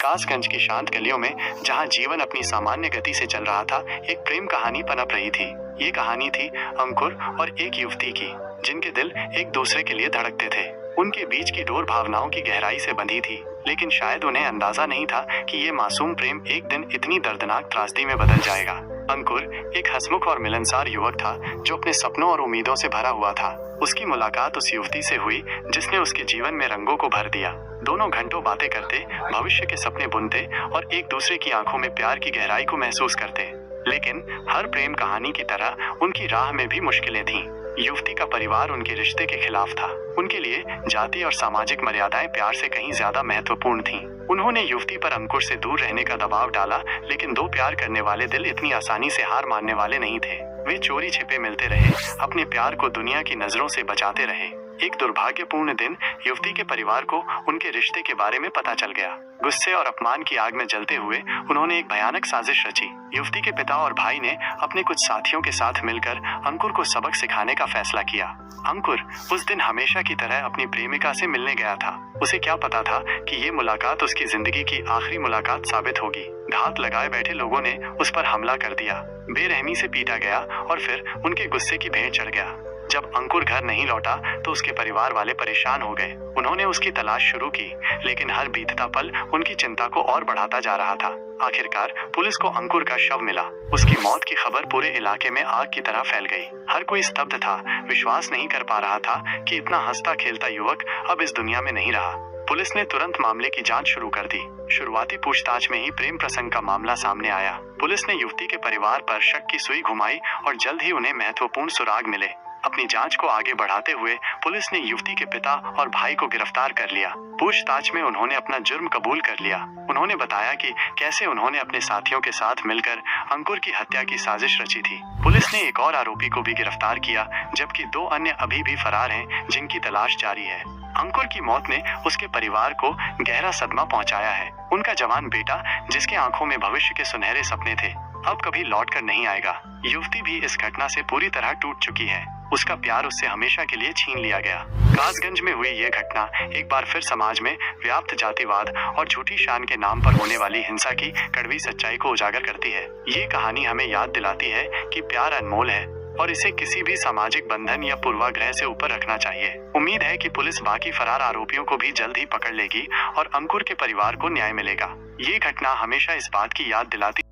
कासगंज की शांत गलियों में जहां जीवन अपनी सामान्य गति से चल रहा था, एक प्रेम कहानी पनप रही थी। ये कहानी थी अंकुर और एक युवती की, जिनके दिल एक दूसरे के लिए धड़कते थे। उनके बीच की डोर भावनाओं की गहराई से बंधी थी, लेकिन शायद उन्हें अंदाजा नहीं था कि ये मासूम प्रेम एक दिन इतनी दर्दनाक त्रासदी में बदल जाएगा। अंकुर एक हंसमुख और मिलनसार युवक था, जो अपने सपनों और उम्मीदों से भरा हुआ था। उसकी मुलाकात उस युवती से हुई जिसने उसके जीवन में रंगों को भर दिया। दोनों घंटों बातें करते, भविष्य के सपने बुनते और एक दूसरे की आंखों में प्यार की गहराई को महसूस करते। लेकिन हर प्रेम कहानी की तरह उनकी राह में भी मुश्किलें थीं। युवती का परिवार उनके रिश्ते के खिलाफ था। उनके लिए जाति और सामाजिक मर्यादाएं प्यार से कहीं ज्यादा महत्वपूर्ण थीं। उन्होंने युवती पर अंकुर से दूर रहने का दबाव डाला, लेकिन दो प्यार करने वाले दिल इतनी आसानी से हार मानने वाले नहीं थे। वे चोरी छिपे मिलते रहे, अपने प्यार को दुनिया की नजरों से बचाते रहे। एक दुर्भाग्यपूर्ण दिन युवती के परिवार को उनके रिश्ते के बारे में पता चल गया। गुस्से और अपमान की आग में जलते हुए उन्होंने एक भयानक साजिश रची। युवती के पिता और भाई ने अपने कुछ साथियों के साथ मिलकर अंकुर को सबक सिखाने का फैसला किया। अंकुर उस दिन हमेशा की तरह अपनी प्रेमिका से मिलने गया था। उसे क्या पता था कि ये मुलाकात उसकी जिंदगी की आखिरी मुलाकात साबित होगी। घात लगाए बैठे लोगों ने उस पर हमला कर दिया, बेरहमी से पीटा गया और फिर उनके गुस्से की भेंट चढ़ गया। जब अंकुर घर नहीं लौटा तो उसके परिवार वाले परेशान हो गए। उन्होंने उसकी तलाश शुरू की, लेकिन हर बीतता पल उनकी चिंता को और बढ़ाता जा रहा था। आखिरकार पुलिस को अंकुर का शव मिला। उसकी मौत की खबर पूरे इलाके में आग की तरह फैल गई। हर कोई स्तब्ध था, विश्वास नहीं कर पा रहा था कि इतना हंसता खेलता युवक अब इस दुनिया में नहीं रहा। पुलिस ने तुरंत मामले की जांच शुरू कर दी। शुरुआती पूछताछ में ही प्रेम प्रसंग का मामला सामने आया। पुलिस ने युवती के परिवार पर शक की सुई घुमाई और जल्द ही उन्हें महत्वपूर्ण सुराग मिले। अपनी जांच को आगे बढ़ाते हुए पुलिस ने युवती के पिता और भाई को गिरफ्तार कर लिया। पूछताछ में उन्होंने अपना जुर्म कबूल कर लिया। उन्होंने बताया कि कैसे उन्होंने अपने साथियों के साथ मिलकर अंकुर की हत्या की साजिश रची थी। पुलिस ने एक और आरोपी को भी गिरफ्तार किया, जबकि दो अन्य अभी भी फरार हैं, जिनकी तलाश जारी है। अंकुर की मौत ने उसके परिवार को गहरा सदमा पहुंचाया है। उनका जवान बेटा, जिसके आंखों में भविष्य के सुनहरे सपने थे, अब कभी लौट कर नहीं आएगा। युवती भी इस घटना से पूरी तरह टूट चुकी है। उसका प्यार उससे हमेशा के लिए छीन लिया गया। कासगंज में हुई ये घटना एक बार फिर समाज में व्याप्त जातिवाद और झूठी शान के नाम पर होने वाली हिंसा की कड़वी सच्चाई को उजागर करती है। ये कहानी हमें याद दिलाती है कि प्यार अनमोल है और इसे किसी भी सामाजिक बंधन या पूर्वाग्रह से ऊपर रखना चाहिए। उम्मीद है कि पुलिस बाकी फरार आरोपियों को भी जल्द ही पकड़ लेगी और अंकुर के परिवार को न्याय मिलेगा। ये घटना हमेशा इस बात की याद दिलाती